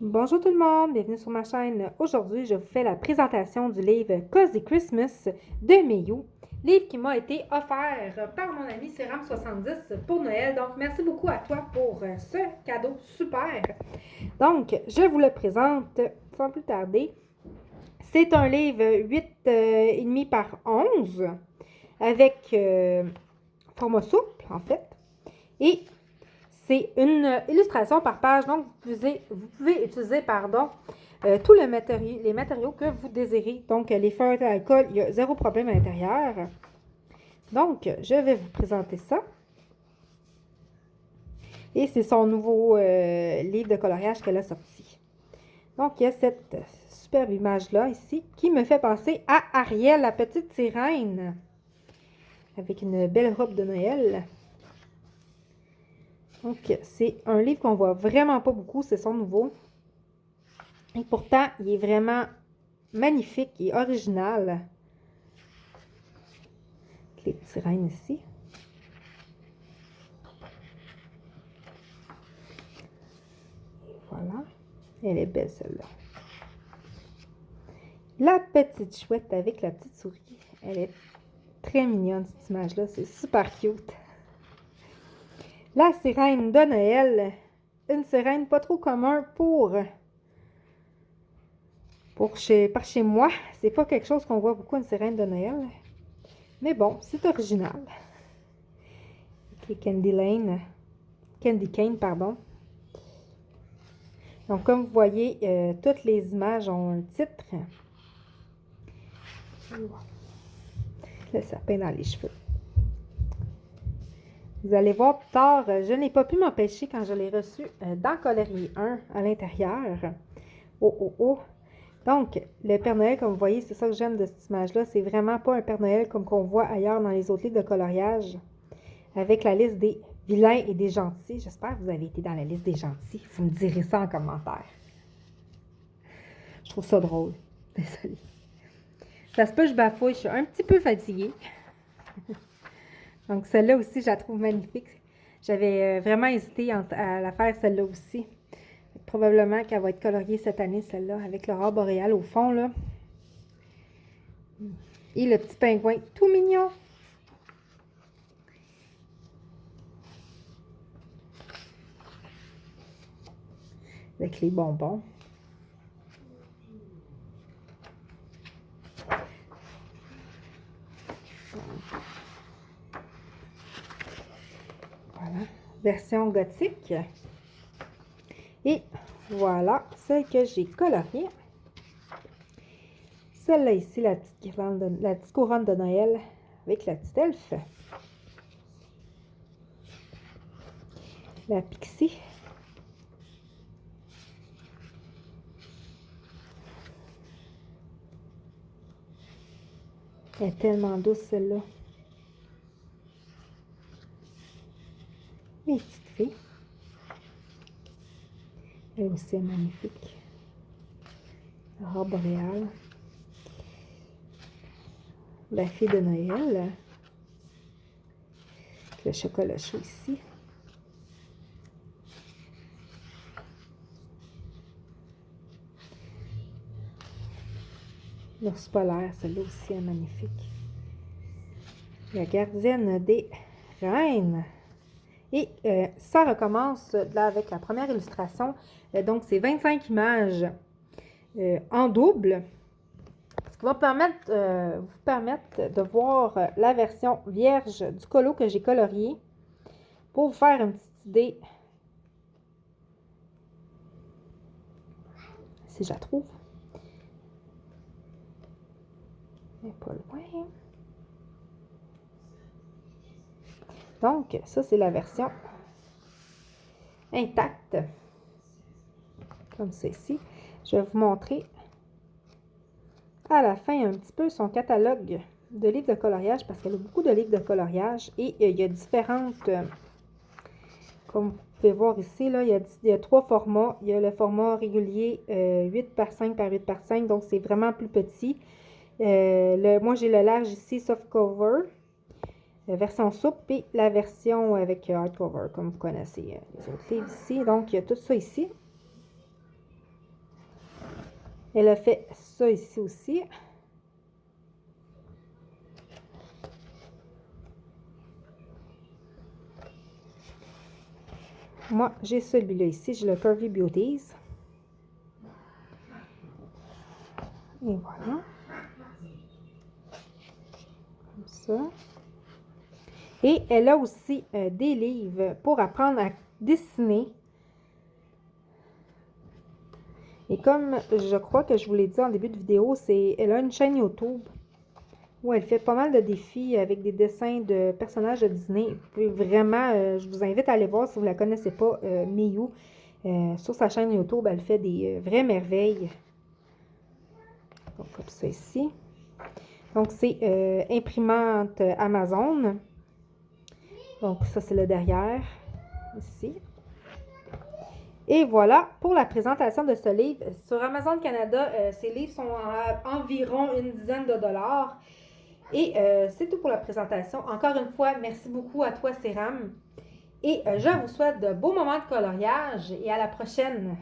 Bonjour tout le monde, bienvenue sur ma chaîne. Aujourd'hui, je vous fais la présentation du livre Cozy Christmas de Mayu, livre qui m'a été offert par mon ami Céram70 pour Noël. Donc, merci beaucoup à toi pour ce cadeau super. Donc, je vous le présente sans plus tarder. C'est un livre 8,5 par 11 avec format souple en fait. Et c'est une illustration par page, donc vous pouvez utiliser tous les matériaux que vous désirez. Donc, les feuilles d'alcool, il y a zéro problème à l'intérieur. Donc, je vais vous présenter ça. Et c'est son nouveau livre de coloriage qu'elle a sorti. Donc, il y a cette superbe image-là ici qui me fait penser à Ariel, la petite sirène, avec une belle robe de Noël. Donc, c'est un livre qu'on voit vraiment pas beaucoup, c'est son nouveau. Et pourtant, il est vraiment magnifique et original. Les petits sirènes ici. Et voilà. Elle est belle celle-là. La petite chouette avec la petite souris. Elle est très mignonne cette image-là. C'est super cute. La sirène de Noël. Une sirène pas trop commune par chez moi. C'est pas quelque chose qu'on voit beaucoup, une sirène de Noël. Mais bon, c'est original. Les Candy Cane, pardon. Donc, comme vous voyez, toutes les images ont un titre. Le sapin dans les cheveux. Vous allez voir plus tard, je n'ai pas pu m'empêcher quand je l'ai reçu d'en colorier un à l'intérieur. Oh, oh, oh. Donc, le Père Noël, comme vous voyez, c'est ça que j'aime de cette image-là. C'est vraiment pas un Père Noël comme qu'on voit ailleurs dans les autres livres de coloriage. Avec la liste des vilains et des gentils. J'espère que vous avez été dans la liste des gentils. Vous me direz ça en commentaire. Je trouve ça drôle. Désolée. Ça se peut que je bafouille. Je suis un petit peu fatiguée. Donc, celle-là aussi, je la trouve magnifique. J'avais vraiment hésité à la faire, celle-là aussi. Probablement qu'elle va être coloriée cette année, celle-là, avec l'aurore boréale au fond, là. Et le petit pingouin tout mignon. Avec les bonbons. Voilà. Version gothique. Et voilà, celle que j'ai coloriée. Celle-là ici, la petite couronne de Noël avec la petite elfe. La pixie. Elle est tellement douce, celle-là. Mes petites filles. Elle aussi est magnifique. La robe boréale. La fille de Noël. Le chocolat chaud ici. L'ours polaire, celle-là aussi est magnifique. La gardienne des reines. Et ça recommence là avec la première illustration. Donc, c'est 25 images en double. Ce qui va vous permettre de voir la version vierge du colo que j'ai colorié pour vous faire une petite idée. Si je la trouve. Elle n'est pas loin. Donc, ça, c'est la version intacte. Comme ceci. Je vais vous montrer à la fin un petit peu son catalogue de livres de coloriage parce qu'elle a beaucoup de livres de coloriage et il y a différentes, comme vous pouvez voir ici, là, il y a 3 formats. Il y a le format régulier 8 par 5 par 8 par 5, donc c'est vraiment plus petit. Moi, j'ai le large ici, softcover, version souple, et la version avec hardcover, comme vous connaissez les autres livres ici. Donc, il y a tout ça ici. Elle a fait ça ici aussi. Moi, j'ai celui-là ici. J'ai le Curvy Beauties. Et voilà. Comme ça. Et elle a aussi des livres pour apprendre à dessiner. Et comme je crois que je vous l'ai dit en début de vidéo, elle a une chaîne YouTube où elle fait pas mal de défis avec des dessins de personnages de Disney. Vraiment, je vous invite à aller voir si vous ne la connaissez pas, Miyu. Sur sa chaîne YouTube, elle fait des vraies merveilles. Donc, comme ça ici. Donc, c'est imprimante Amazon. Donc, ça, c'est le derrière, ici. Et voilà pour la présentation de ce livre. Sur Amazon Canada, ces livres sont à environ une dizaine de dollars. Et c'est tout pour la présentation. Encore une fois, merci beaucoup à toi, Céram. Et je vous souhaite de beaux moments de coloriage et à la prochaine.